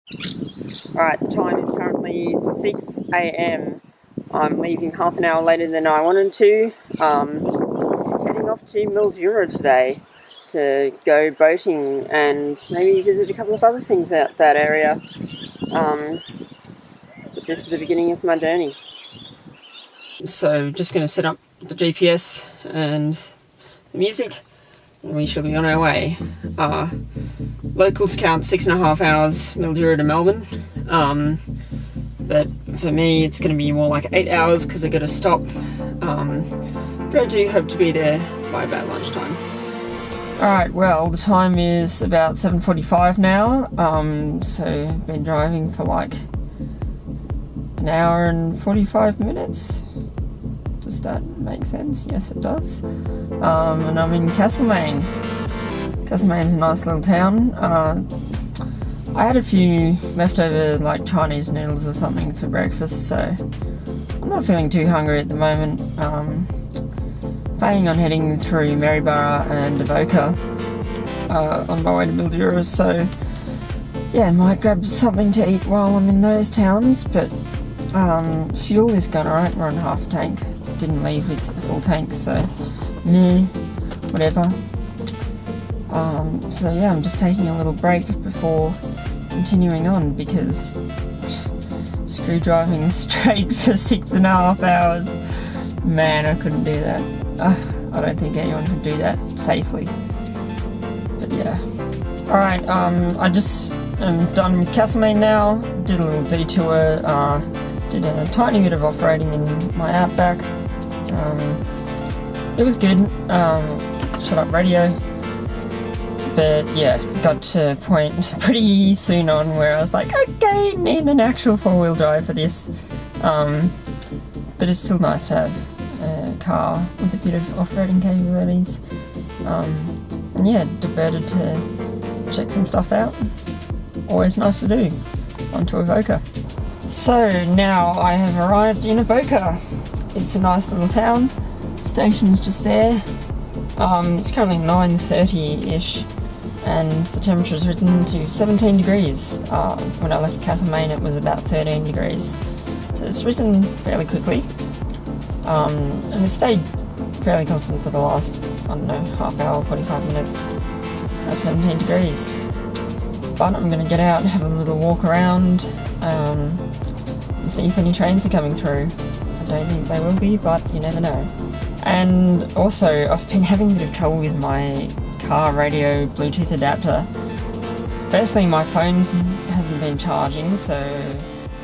Alright, the time is currently 6 AM. I'm leaving half an hour later than I wanted to. Heading off to Mildura today to go boating and maybe visit a couple of other things out that area. But this is the beginning of my journey. So just going to set up the GPS and the music and we shall be on our way. Locals count 6.5 hours Mildura to Melbourne, but for me it's going to be more like 8 hours because I've got to stop, but I do hope to be there by about lunchtime. Alright, well the time is about 7:45 now, so I've been driving for like an hour and 45 minutes. Does that make sense? Yes, it does. And I'm in Castlemaine. Castlemaine is a nice little town. I had a few leftover like Chinese noodles or something for breakfast, so I'm not feeling too hungry at the moment. Planning on heading through Maryborough and Avoca on my way to Mildura, so yeah, might grab something to eat while I'm in those towns, but fuel is going alright. We're on half a tank. Didn't leave with a full tank, so whatever. So yeah, I'm just taking a little break before continuing on because screw driving straight for 6.5 hours. Man, I couldn't do that. I don't think anyone could do that safely. But yeah. Alright, I just am done with Castlemaine now. Did a little detour, did a tiny bit of off-roading in my Outback. It was good. Shut up radio. But yeah, got to a point pretty soon on where I was like, okay, need an actual four-wheel drive for this. But it's still nice to have a car with a bit of off-roading capabilities. And yeah, diverted to check some stuff out. Always nice to do. Onto Avoca. So now I have arrived in Avoca. It's a nice little town. Station's just there. It's currently 9:30-ish and the temperature's risen to 17 degrees. When I left Castlemaine it was about 13 degrees. So it's risen fairly quickly. And it stayed fairly constant for the last, I don't know, half hour, 45 minutes at 17 degrees. But I'm going to get out and have a little walk around and see if any trains are coming through. I don't think they will be, but you never know. And also, I've been having a bit of trouble with my car radio Bluetooth adapter. Firstly, my phone hasn't been charging, so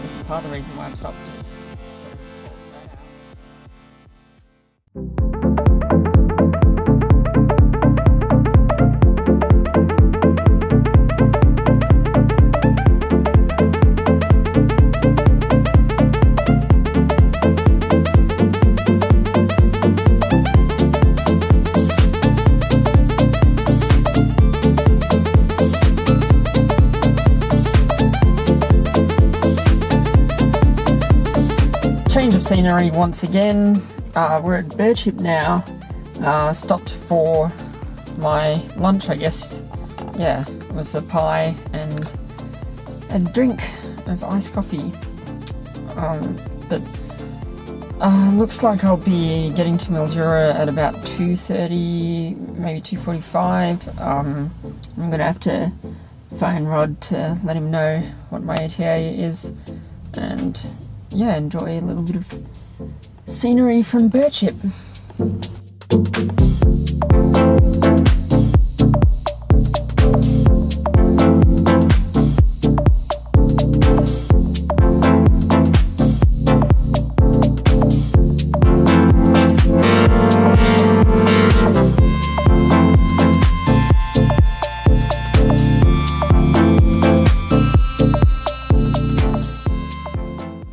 this is part of the reason why I've stopped. Change of scenery once again. We're at Birchip now. Stopped for my lunch, I guess. Yeah, it was a pie and a drink of iced coffee. But looks like I'll be getting to Mildura at about 2:30, maybe 2:45. I'm gonna have to phone Rod to let him know what my ETA is, and yeah, enjoy a little bit of scenery from Birchip.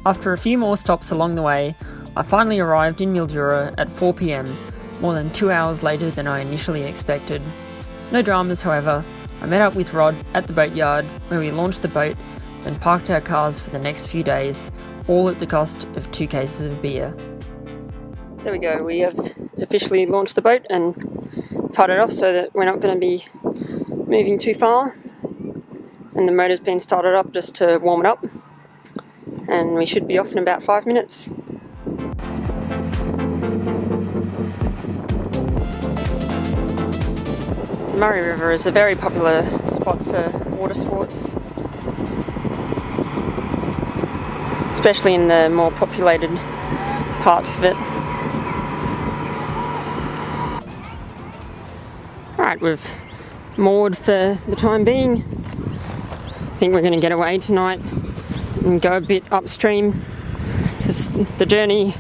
After a few more stops along the way, I finally arrived in Mildura at 4 PM, more than 2 hours later than I initially expected. No dramas, however. I met up with Rod at the boatyard, where we launched the boat and parked our cars for the next few days, all at the cost of 2 cases of beer. There we go, we have officially launched the boat and tied it off so that we're not going to be moving too far. and the motor's been started up just to warm it up, and we should be off in about 5 minutes. The Murray River is a very popular spot for water sports, especially in the more populated parts of it. Alright, we've moored for the time being. I think we're going to get away tonight and go a bit upstream, because the journey,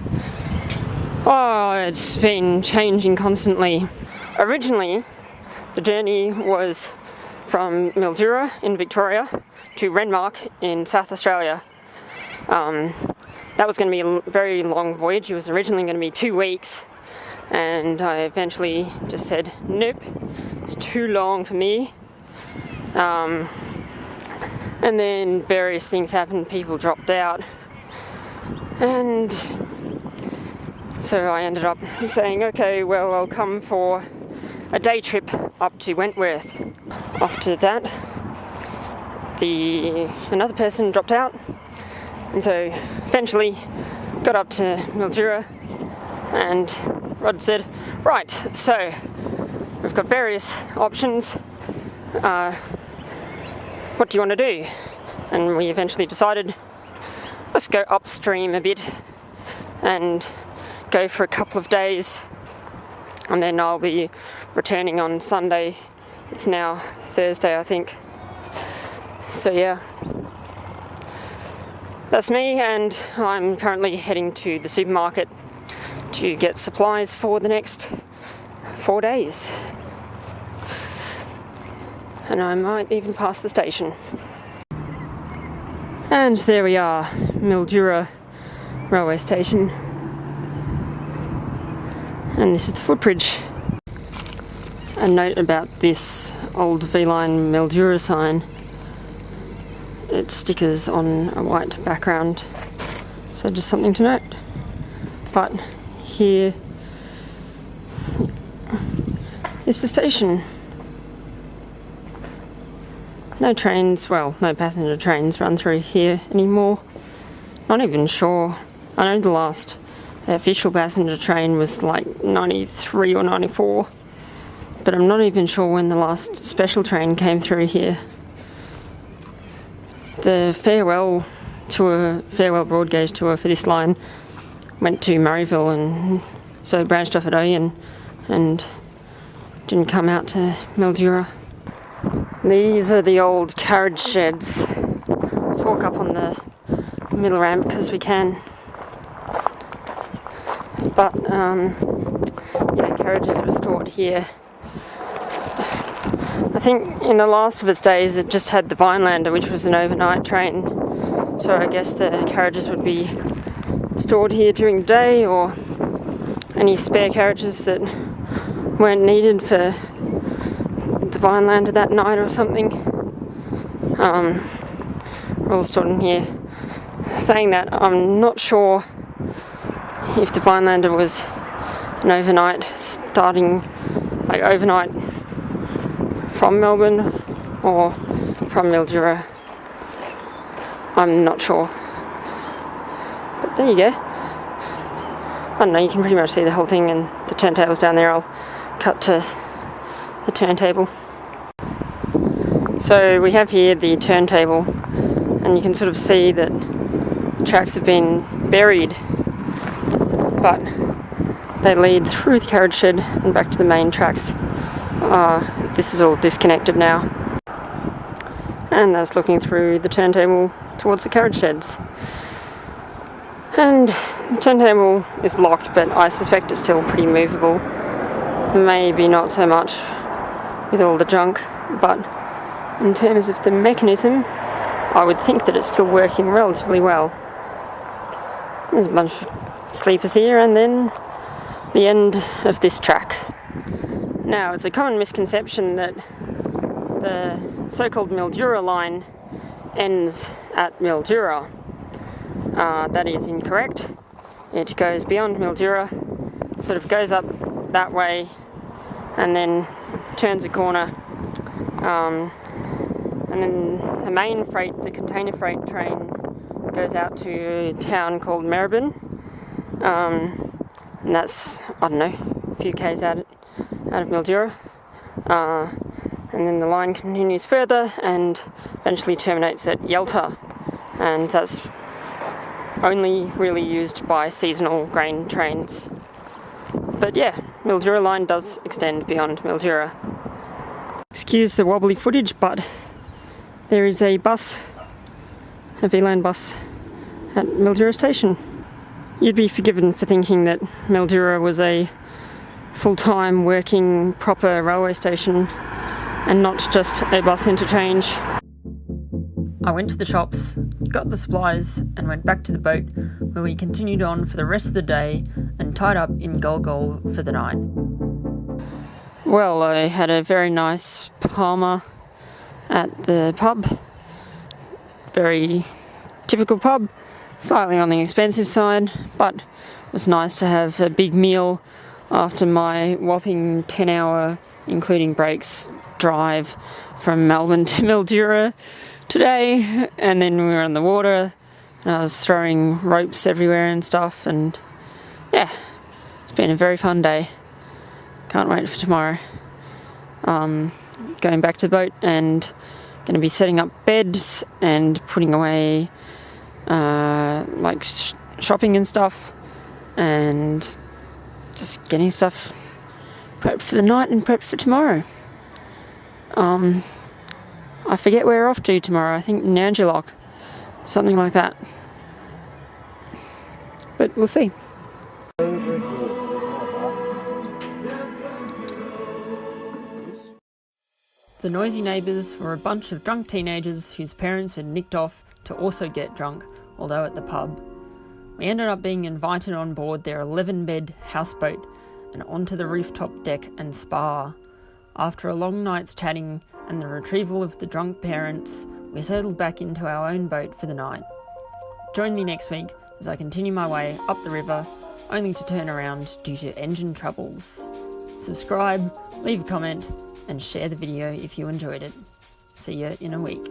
it's been changing constantly. Originally, the journey was from Mildura in Victoria to Renmark in South Australia. That was going to be a very long voyage. It was originally going to be 2 weeks, and I eventually just said, nope, it's too long for me. And then various things happened, people dropped out, and so I ended up saying, okay, well, I'll come for a day trip up to Wentworth. After that, another person dropped out, and so eventually got up to Mildura, and Rod said, right, so we've got various options. What do you want to do? And we eventually decided, let's go upstream a bit and go for a couple of days, and then I'll be returning on Sunday. It's now Thursday, I think. So yeah, that's me, and I'm currently heading to the supermarket to get supplies for the next 4 days. And I might even pass the station. And there we are, Mildura railway station. And this is the footbridge. A note about this old V-line Mildura sign. It stickers on a white background, so just something to note. But here is the station. No trains, well, no passenger trains run through here anymore. Not even sure. I know the last official passenger train was like 93 or 94, but I'm not even sure when the last special train came through here. The farewell broad gauge tour for this line went to Maryville, and so branched off at Oyen and didn't come out to Mildura. These are the old carriage sheds. Let's walk up on the middle ramp because we can. But yeah, carriages were stored here. I think in the last of its days it just had the Vinelander, which was an overnight train. So I guess the carriages would be stored here during the day, or any spare carriages that weren't needed for the Vinelander that night or something. We're all stored in here. Saying that, I'm not sure if the Vinelander was an overnight, starting like overnight from Melbourne or from Mildura. I'm not sure. But there you go. I don't know, you can pretty much see the whole thing, and the turntable's down there. I'll cut to the turntable. So we have here the turntable, and you can sort of see that the tracks have been buried, but they lead through the carriage shed and back to the main tracks. This is all disconnected now, and that's looking through the turntable towards the carriage sheds. And the turntable is locked, but I suspect it's still pretty movable. Maybe not so much with all the junk, but in terms of the mechanism, I would think that it's still working relatively well. There's a bunch of sleepers here, and then the end of this track. Now, it's a common misconception that the so-called Mildura line ends at Mildura. That is incorrect. It goes beyond Mildura, sort of goes up that way, and then turns a corner, And then the main freight, the container freight train, goes out to a town called Maryborough. And that's, I don't know, a few k's out of Mildura. And then the line continues further and eventually terminates at Yalta. And that's only really used by seasonal grain trains. But yeah, Mildura line does extend beyond Mildura. Excuse the wobbly footage, but there is a bus, a VLAN bus, at Mildura station. You'd be forgiven for thinking that Mildura was a full-time working proper railway station and not just a bus interchange. I went to the shops, got the supplies, and went back to the boat, where we continued on for the rest of the day and tied up in Gol for the night. Well, I had a very nice Palmer at the pub. Very typical pub, slightly on the expensive side, but it was nice to have a big meal after my whopping 10-hour, including breaks, drive from Melbourne to Mildura today. And then we were on the water and I was throwing ropes everywhere and stuff, and yeah, it's been a very fun day. Can't wait for tomorrow. Going back to the boat and going to be setting up beds and putting away shopping and stuff, and just getting stuff prepped for the night and prepped for tomorrow. I forget where we're off to tomorrow. I think Nanjalock, something like that. But we'll see. The noisy neighbours were a bunch of drunk teenagers whose parents had nicked off to also get drunk, although at the pub. We ended up being invited on board their 11-bed houseboat and onto the rooftop deck and spa. After a long night's chatting and the retrieval of the drunk parents, we settled back into our own boat for the night. Join me next week as I continue my way up the river, only to turn around due to engine troubles. Subscribe, leave a comment, and share the video if you enjoyed it. See you in a week.